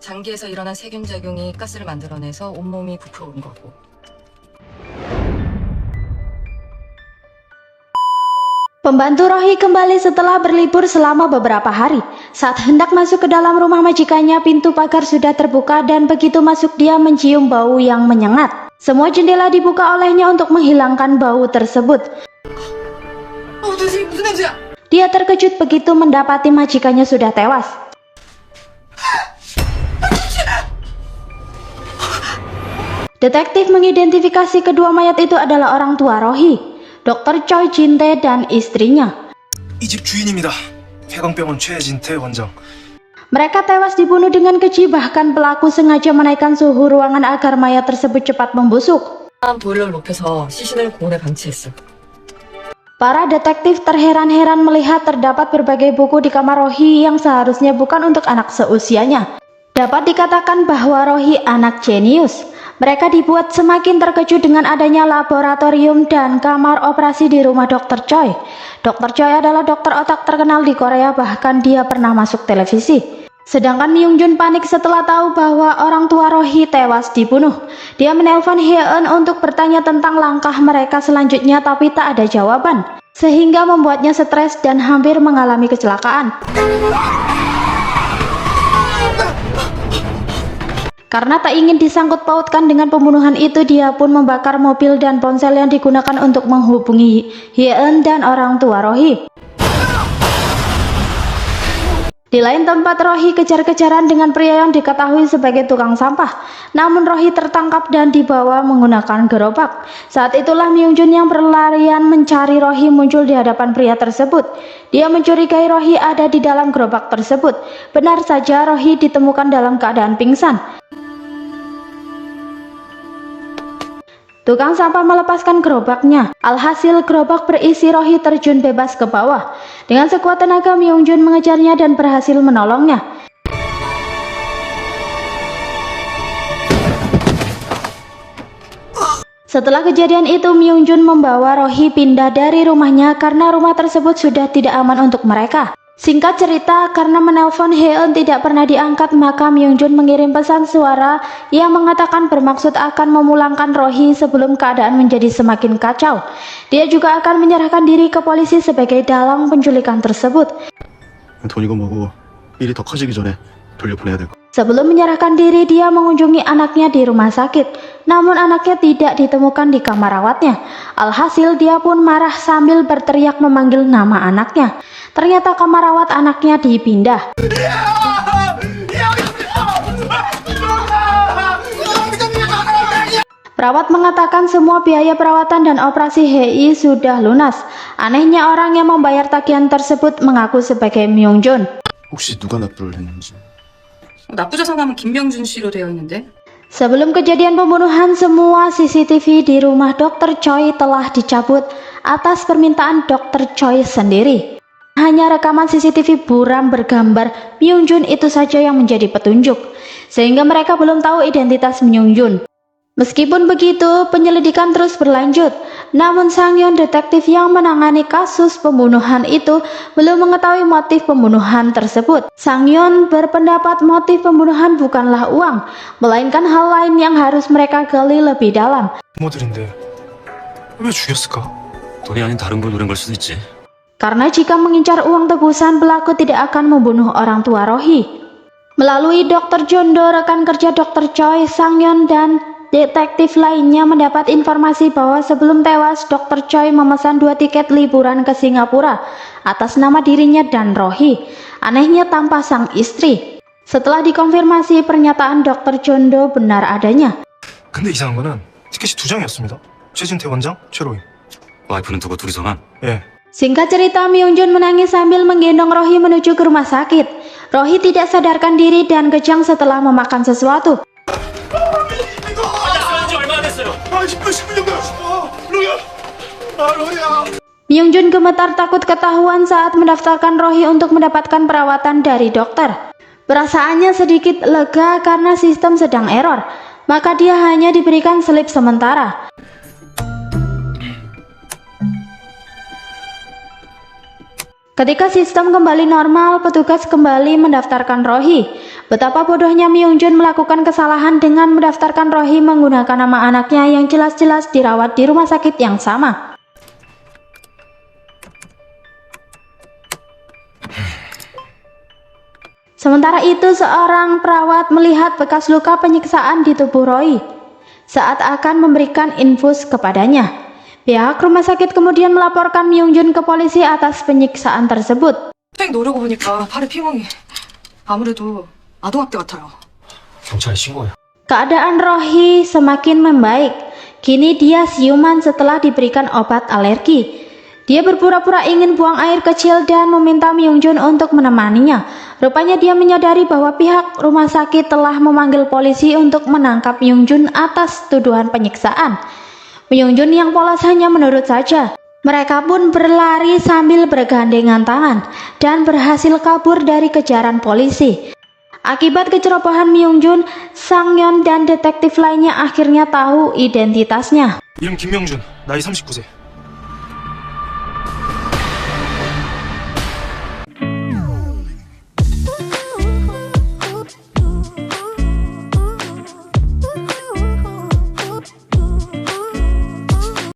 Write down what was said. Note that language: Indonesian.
장기에서 일어난 세균작용이 가스를 만들어내서 온몸이 부풀어오는 거고. Pembantu Rohi kembali setelah berlibur selama beberapa hari. Saat hendak masuk ke dalam rumah majikannya, pintu pagar sudah terbuka dan begitu masuk dia mencium bau yang menyengat. Semua jendela dibuka olehnya untuk menghilangkan bau tersebut. Dia terkejut begitu mendapati majikannya sudah tewas. Detektif mengidentifikasi kedua mayat itu adalah orang tua Rohi, Dr. Choi Jin-tae dan istrinya. 이 집 주인입니다. 폐광병원 최진태 원장. Mereka tewas dibunuh dengan keji, bahkan pelaku sengaja menaikkan suhu ruangan agar mayat tersebut cepat membusuk. 보일러를 높여서 시신을 고온에 방치했어. Para detektif terheran-heran melihat terdapat berbagai buku di kamar Rohi yang seharusnya bukan untuk anak seusianya. Dapat dikatakan bahwa Rohi anak jenius. Mereka dibuat semakin terkejut dengan adanya laboratorium dan kamar operasi di rumah Dr. Choi. Dr. Choi adalah dokter otak terkenal di Korea, bahkan dia pernah masuk televisi. Sedangkan Myung Jun panik setelah tahu bahwa orang tua Rohi tewas dibunuh. Dia menelpon Hye-eun untuk bertanya tentang langkah mereka selanjutnya, tapi tak ada jawaban, sehingga membuatnya stres dan hampir mengalami kecelakaan. Karena tak ingin disangkut pautkan dengan pembunuhan itu, dia pun membakar mobil dan ponsel yang digunakan untuk menghubungi Hye-eun dan orang tua Rohi. Di lain tempat, Rohi kejar-kejaran dengan pria yang diketahui sebagai tukang sampah. Namun Rohi tertangkap dan dibawa menggunakan gerobak. Saat itulah Myung Jun yang berlarian mencari Rohi muncul di hadapan pria tersebut. Dia mencurigai Rohi ada di dalam gerobak tersebut. Benar saja, Rohi ditemukan dalam keadaan pingsan. Tukang sampah melepaskan gerobaknya. Alhasil gerobak berisi Rohi terjun bebas ke bawah. Dengan sekuat tenaga, Myung Jun mengejarnya dan berhasil menolongnya. Setelah kejadian itu, Myung Jun membawa Rohi pindah dari rumahnya karena rumah tersebut sudah tidak aman untuk mereka. Singkat cerita, karena menelpon Hye-eun tidak pernah diangkat, maka Myung Jun mengirim pesan suara yang mengatakan bermaksud akan memulangkan Rohi sebelum keadaan menjadi semakin kacau. Dia juga akan menyerahkan diri ke polisi sebagai dalang penculikan tersebut. 돈이고 뭐고 일이 더 커지기 전에 돌려보내야 될 거. Sebelum menyerahkan diri, dia mengunjungi anaknya di rumah sakit. Namun anaknya tidak ditemukan di kamar rawatnya. Alhasil dia pun marah sambil berteriak memanggil nama anaknya. Ternyata kamar rawat anaknya dipindah. Perawat mengatakan semua biaya perawatan dan operasi HI sudah lunas. Anehnya orang yang membayar tagihan tersebut mengaku sebagai Myung Jun. 혹시 누가 납부를 했는지. 납부자 성함은 김명준 씨로 되어 있는데. Sebelum kejadian pembunuhan, semua CCTV di rumah Dr. Choi telah dicabut atas permintaan Dr. Choi sendiri. Hanya rekaman CCTV buram bergambar Myung Jun itu saja yang menjadi petunjuk, sehingga mereka belum tahu identitas Myung Jun. Meskipun begitu, penyelidikan terus berlanjut. Namun Sang-yeon, detektif yang menangani kasus pembunuhan itu, belum mengetahui motif pembunuhan tersebut. Sang-yeon berpendapat motif pembunuhan bukanlah uang, melainkan hal lain yang harus mereka gali lebih dalam. 부모들인데 왜 죽였을까? 돈이 아닌 다른 걸 노린 걸 수도 있지. Karena jika mengincar uang tebusan, pelaku tidak akan membunuh orang tua Rohi. Melalui Dr. Jondo, rekan kerja Dr. Choi, Sang-yeon dan detektif lainnya mendapat informasi bahwa sebelum tewas, Dr. Choi memesan 2 tiket liburan ke Singapura atas nama dirinya dan Rohi. Anehnya tanpa sang istri. Setelah dikonfirmasi, pernyataan Dr. Jondo benar adanya. 근데 이상한 거는 티켓이 2장이었습니다. 최진태 원장, 최로이. 와이프는 두고 둘이서만. 예. Singkat cerita, Myung Jun menangis sambil menggendong Rohi menuju ke rumah sakit. Rohi tidak sadarkan diri dan kejang setelah memakan sesuatu. Myung Jun gemetar takut ketahuan saat mendaftarkan Rohi untuk mendapatkan perawatan dari dokter. Perasaannya sedikit lega karena sistem sedang error, maka dia hanya diberikan selip sementara. Ketika sistem kembali normal, petugas kembali mendaftarkan Rohi. Betapa bodohnya Myung-jun melakukan kesalahan dengan mendaftarkan Rohee menggunakan nama anaknya yang jelas-jelas dirawat di rumah sakit yang sama. Sementara itu, seorang perawat melihat bekas luka penyiksaan di tubuh Rohee saat akan memberikan infus kepadanya. Pihak rumah sakit kemudian melaporkan Myung-jun ke polisi atas penyiksaan tersebut. 땡 노려고 보니까 팔에 피멍이 아무래도 아동학대 같아요. 경찰에 신고해. Keadaan Rohee semakin membaik. Kini dia siuman setelah diberikan obat alergi. Dia berpura-pura ingin buang air kecil dan meminta Myung-jun untuk menemaninya. Rupanya dia menyadari bahwa pihak rumah sakit telah memanggil polisi untuk menangkap Myung-jun atas tuduhan penyiksaan. Myung-jun yang polos hanya menurut saja. Mereka pun berlari sambil bergandengan tangan dan berhasil kabur dari kejaran polisi. Akibat kecerobohan Myung-jun, Sang-yeon dan detektif lainnya akhirnya tahu identitasnya. 이름 김명준, 나이 39세.